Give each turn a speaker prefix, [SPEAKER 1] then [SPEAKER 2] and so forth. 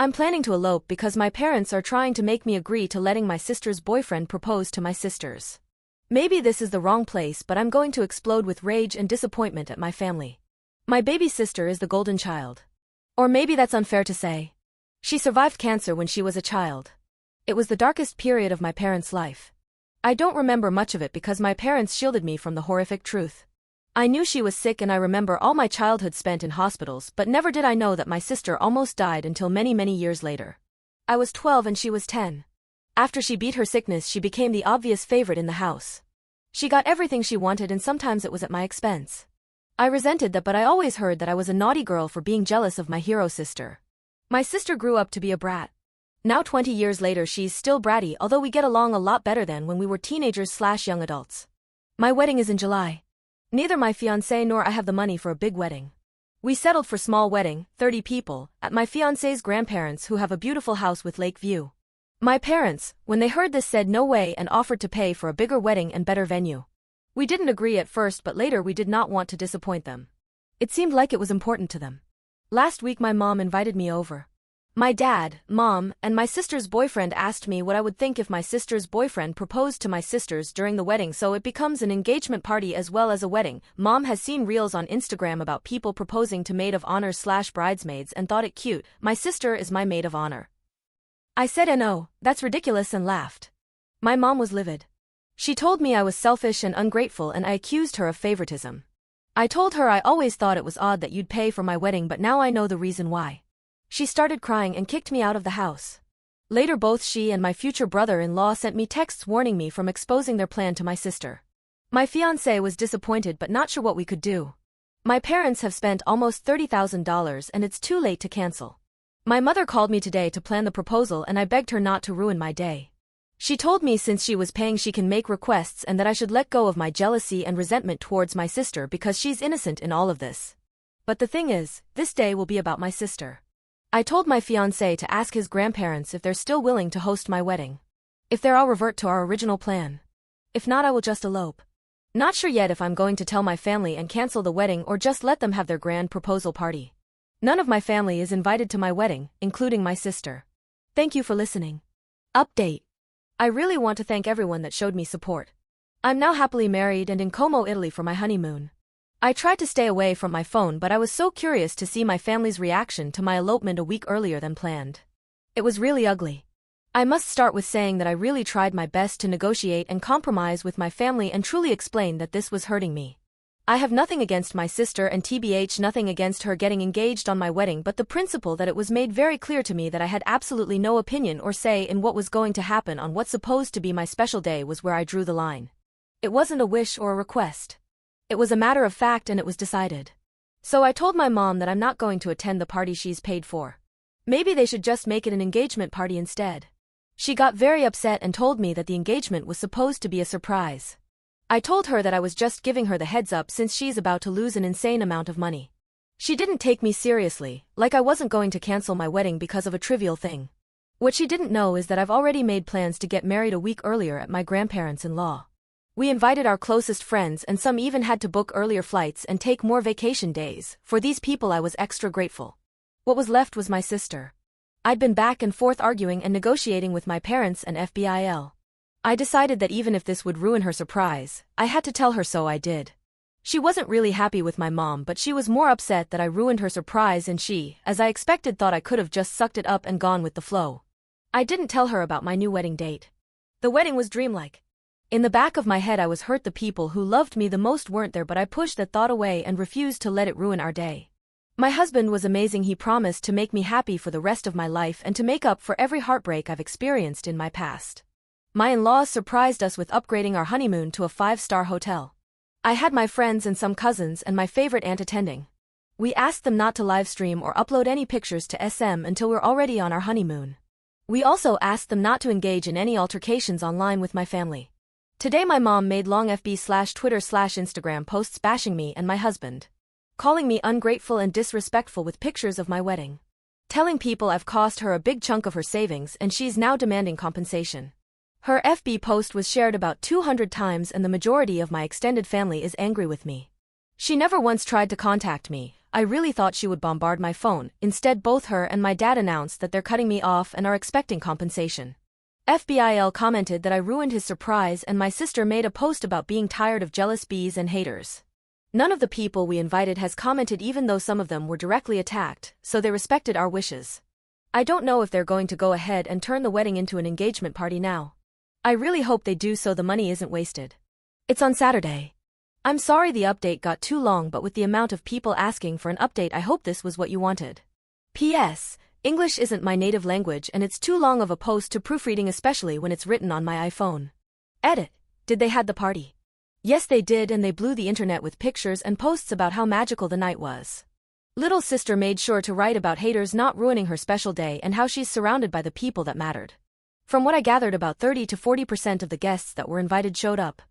[SPEAKER 1] I'm planning to elope because my parents are trying to make me agree to letting my sister's boyfriend propose to my sisters. Maybe this is the wrong place, but I'm going to explode with rage and disappointment at my family. My baby sister is the golden child. Or maybe that's unfair to say. She survived cancer when she was a child. It was the darkest period of my parents' life. I don't remember much of it because my parents shielded me from the horrific truth. I knew she was sick and I remember all my childhood spent in hospitals, but never did I know that my sister almost died until many, many years later. I was 12 and she was 10. After she beat her sickness, she became the obvious favorite in the house. She got everything she wanted and sometimes it was at my expense. I resented that, but I always heard that I was a naughty girl for being jealous of my hero sister. My sister grew up to be a brat. Now 20 years later she's still bratty, although we get along a lot better than when we were teenagers/young adults. My wedding is in July. Neither my fiancé nor I have the money for a big wedding. We settled for small wedding, 30 people, at my fiancé's grandparents who have a beautiful house with lake view. My parents, when they heard this, said no way and offered to pay for a bigger wedding and better venue. We didn't agree at first, but later we did not want to disappoint them. It seemed like it was important to them. Last week my mom invited me over. My dad, mom, and my sister's boyfriend asked me what I would think if my sister's boyfriend proposed to my sisters during the wedding, so it becomes an engagement party as well as a wedding. Mom has seen reels on Instagram about people proposing to maid of honor/bridesmaids and thought it cute. My sister is my maid of honor. I said no, that's ridiculous, and laughed. My mom was livid. She told me I was selfish and ungrateful and I accused her of favoritism. I told her I always thought it was odd that you'd pay for my wedding, but now I know the reason why. She started crying and kicked me out of the house. Later both she and my future brother-in-law sent me texts warning me from exposing their plan to my sister. My fiancé was disappointed but not sure what we could do. My parents have spent almost $30,000 and it's too late to cancel. My mother called me today to plan the proposal and I begged her not to ruin my day. She told me since she was paying she can make requests and that I should let go of my jealousy and resentment towards my sister because she's innocent in all of this. But the thing is, this day will be about my sister. I told my fiancé to ask his grandparents if they're still willing to host my wedding. If they're, I'll revert to our original plan. If not, I will just elope. Not sure yet if I'm going to tell my family and cancel the wedding or just let them have their grand proposal party. None of my family is invited to my wedding, including my sister. Thank you for listening. Update. I really want to thank everyone that showed me support. I'm now happily married and in Como, Italy for my honeymoon. I tried to stay away from my phone, but I was so curious to see my family's reaction to my elopement a week earlier than planned. It was really ugly. I must start with saying that I really tried my best to negotiate and compromise with my family and truly explain that this was hurting me. I have nothing against my sister and TBH nothing against her getting engaged on my wedding, but the principle that it was made very clear to me that I had absolutely no opinion or say in what was going to happen on what's supposed to be my special day was where I drew the line. It wasn't a wish or a request. It was a matter of fact and it was decided. So I told my mom that I'm not going to attend the party she's paid for. Maybe they should just make it an engagement party instead. She got very upset and told me that the engagement was supposed to be a surprise. I told her that I was just giving her the heads up since she's about to lose an insane amount of money. She didn't take me seriously, like I wasn't going to cancel my wedding because of a trivial thing. What she didn't know is that I've already made plans to get married a week earlier at my grandparents-in-law. We invited our closest friends and some even had to book earlier flights and take more vacation days. For these people I was extra grateful. What was left was my sister. I'd been back and forth arguing and negotiating with my parents and FBIL. I decided that even if this would ruin her surprise, I had to tell her, so I did. She wasn't really happy with my mom, but she was more upset that I ruined her surprise, and she, as I expected, thought I could have just sucked it up and gone with the flow. I didn't tell her about my new wedding date. The wedding was dreamlike. In the back of my head I was hurt the people who loved me the most weren't there, but I pushed that thought away and refused to let it ruin our day. My husband was amazing. He promised to make me happy for the rest of my life and to make up for every heartbreak I've experienced in my past. My in-laws surprised us with upgrading our honeymoon to a 5-star hotel. I had my friends and some cousins and my favorite aunt attending. We asked them not to live stream or upload any pictures to SM until we're already on our honeymoon. We also asked them not to engage in any altercations online with my family. Today my mom made long FB/Twitter/Instagram posts bashing me and my husband, calling me ungrateful and disrespectful with pictures of my wedding, telling people I've cost her a big chunk of her savings and she's now demanding compensation. Her FB post was shared about 200 times and the majority of my extended family is angry with me. She never once tried to contact me. I really thought she would bombard my phone. Instead, both her and my dad announced that they're cutting me off and are expecting compensation. FBIL commented that I ruined his surprise, and my sister made a post about being tired of jealous bees and haters. None of the people we invited has commented, even though some of them were directly attacked, so they respected our wishes. I don't know if they're going to go ahead and turn the wedding into an engagement party now. I really hope they do so the money isn't wasted. It's on Saturday. I'm sorry the update got too long, but with the amount of people asking for an update, I hope this was what you wanted. P.S. English isn't my native language and it's too long of a post to proofreading, especially when it's written on my iPhone. Edit. Did they had the party? Yes, they did, and they blew the internet with pictures and posts about how magical the night was. Little sister made sure to write about haters not ruining her special day and how she's surrounded by the people that mattered. From what I gathered, about 30 to 40% of the guests that were invited showed up.